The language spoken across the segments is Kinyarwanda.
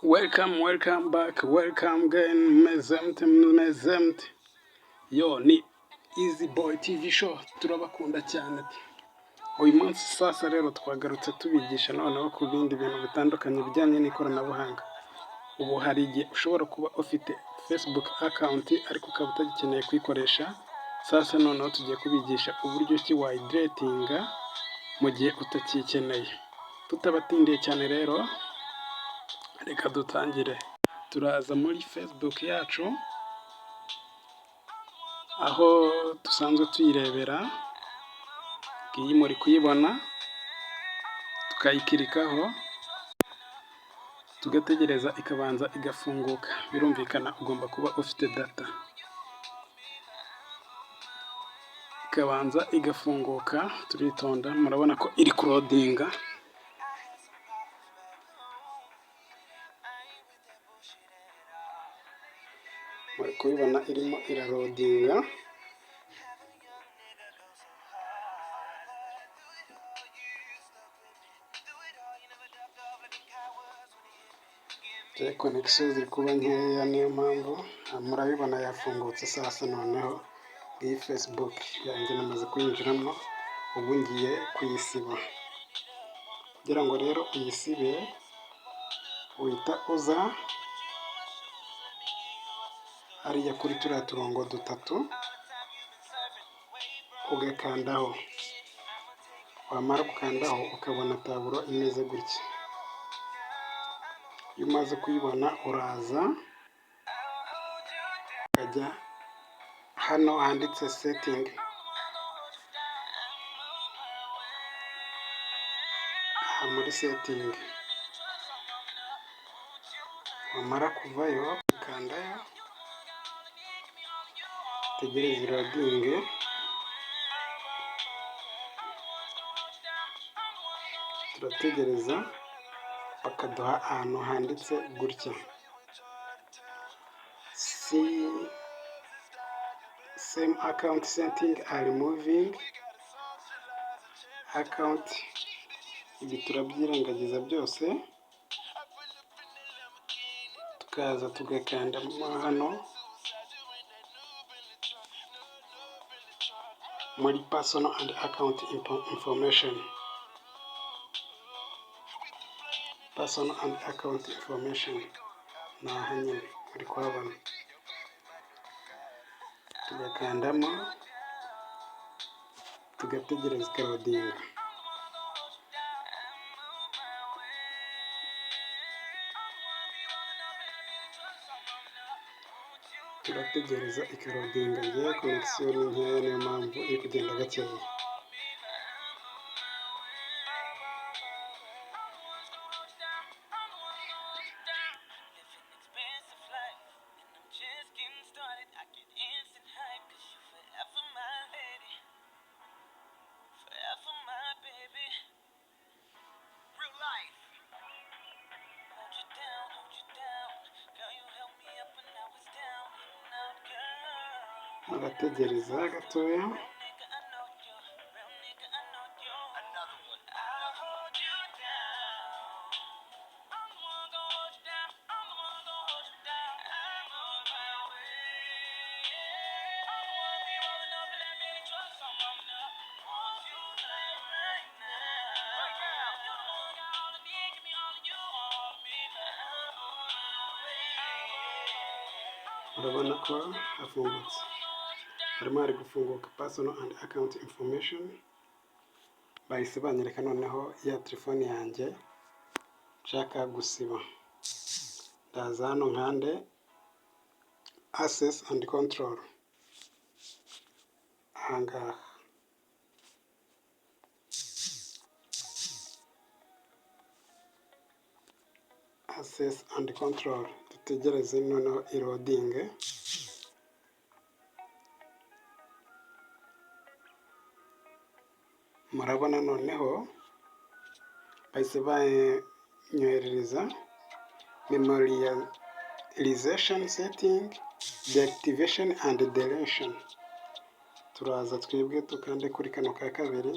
Welcome back, welcome again, mezemte. Yo, ni Easy Boy TV show, turabakunda cyane. Uyu munsi sasa rero twagarutse tubigisha noneho ku bindi bintu bitandukanye bijyanye n'ikoranabuhanga. Ubu hari igihe ushobora kuba ufite Facebook account ariko ukaba utagikeneye kuyikoresha. Sasa noneho tugiye kubigisha uburyo ki wayidiretinga mu gihe utakiyikeneye. Tutabatindiye cyane rero, reka dutangire. Turaza muri Facebook yacu aho dusanzwe tuyirebera, iyi muri kuyibona, tukayikirikaho tugategereza ikabanza igafunguka. Birumvikana ugomba kuba ufite data, ikabanza igafunguka. Turitonda, murabona ko iri kurodinga. Muri kubibona irimo irarodinga. Connection ziri kuba nkeya, niyo mpamvu murabibona yafungutse. Sasa noneho iyi Facebook yanjye namaze kuyinjiramo, ubu ngiye kuyisiba. Kugira ngo rero uyisibe, uhita uza hariya kuri turiya turongo dutatu, ugakandaho. Wamara gukandaho ukabona taburo imeze gutya. Iyo umaze kuyibona uraza ukajya hano handitse setting. Aha muri setting, wamara kuvayo ukandayo, tegereza irodinge. Turategereza bakaduha ahantu handitse gutya, same account setting are moving account. Ibi turabyirengagiza byose, tukaza tugakanda hano muri personal and account information. Personal and account information ni aha nyine muri kuhabona. Tugakandamo tugategereza ikarodinga. Turategereza ikarodinga. Ngiye connection ni nkeya, niyo mpamvu iri kugenda gakeya. Murategereza gatoya. Urabona ko hafungutse, harimo hari gufunguka personal and account information. Bahise banyereka noneho ya telefone yanjye nshaka gusiba. Ndaza hano nkande access and control. Ahangaha access and control, dutegereze noneho irodinge. Murabona noneho bahise banyoherereza memorization setting, deactivation and deletion. Turaza twebwe tukande kuri kano ka kabiri,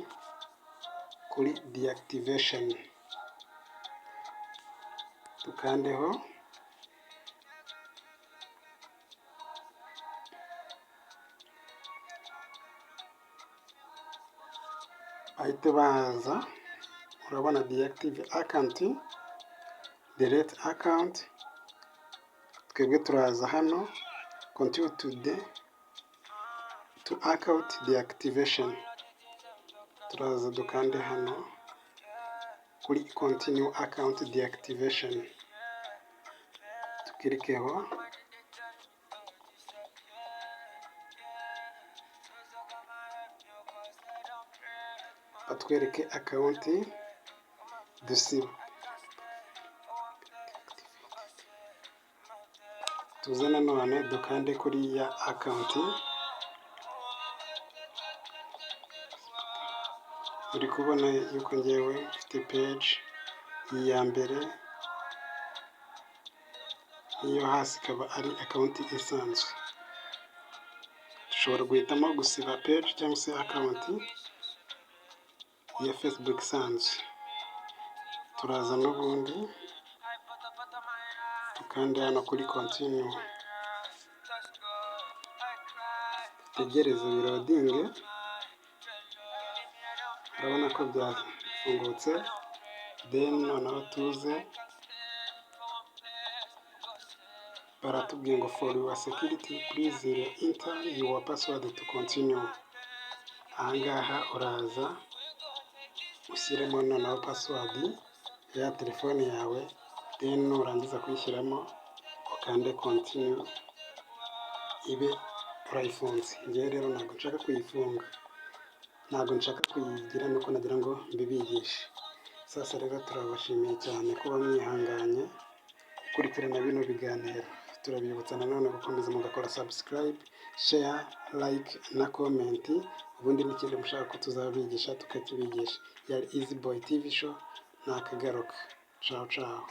kuri deactivation. tukandeho ahite baza urabona deactive account, delete account. Twebwe turaza hano continue to account deactivation, turaza dukande hano kuri continue account deactivation, tukirikeho. Batwereke account dusiba, tuze nanone dukande kuri ya account. Uri kubona yuko ngewe mfite page ya mbere, iyo hasi ikaba ari account isanzwe. Dushobora guhitamo gusiba page cyangwa se account ya Facebook isanzwe. Turaza n'ubundi tukande hano kuri continue, tegereze birodinge. Urabona ko byafungutse, then noneho tuze baratubwiye ngo for your security please enter your password to continue. Ahangaha uraza ushyiremo noneho password ya telefone yawe, then nurangiza kuyishyiramo ukande continue, ibe urayifunze. Ngewe rero ntabwo nshaka kuyifunga, ntabwo nshaka kuyigira, nuko nagira ngo mbibigishe. Sasa rero turabashimiye cyane kuba mwihanganye gukurikirana bino biganiro. Turabibutsa nanone gukomeza mugakora subscribe, share, like na comment. Ubundi n'ikindi mushaka ko tuzabigisha tukakibigisha. Yari Easy Boy TV Show, nakagaruka. Ciao ciao.